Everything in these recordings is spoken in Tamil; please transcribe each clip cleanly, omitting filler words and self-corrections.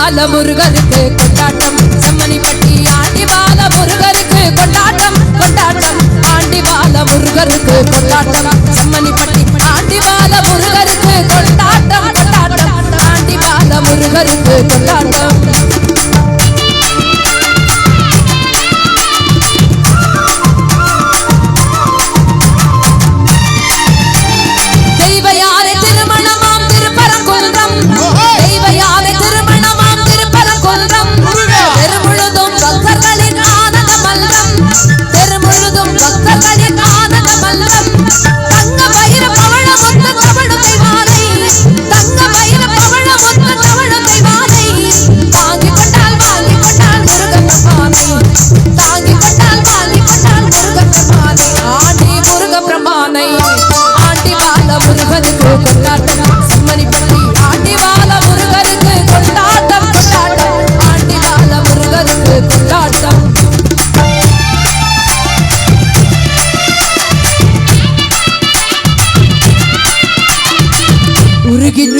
பால முருகருக்கு கொண்டாட்டம் செம்மணிப்பட்டி ஆண்டி பால முருகருக்கு கொண்டாட்டம் கொண்டாட்டம் ஆண்டி பால முருகருக்கு கொண்டாட்டம் செம்மணிப்பட்டி ஆண்டி பால முருகருக்கு கொண்டாட்டம் கொண்டாட்டம் ஆண்டி பால முருகருக்கு கொண்டாட்டம்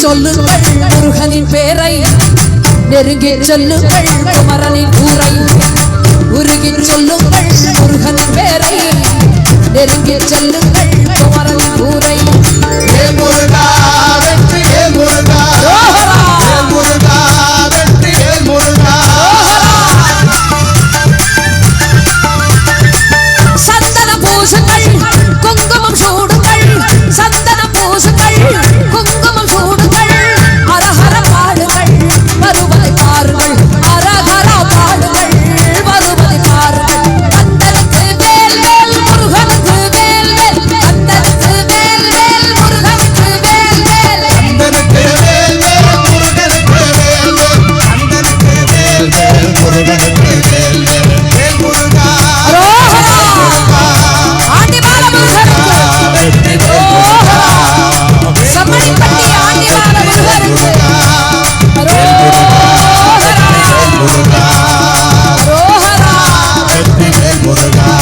சொல்லுங்கள் முருகனின் பேரை நெருங்கி சொல்லுங்கள் குமரனின் ஊரை உருகி சொல்லுங்கள் முருகனின் பேரை நெருங்கி சொல்லுங்கள் குமரனின் ஊரை முருகா வெற்றி முருகா முருகா வெற்றி முருகா சந்தன பூசுங்கள் குங்குமம் சூடுங்கள் சந்தன பூசுங்கள் குங்குமம் Muruga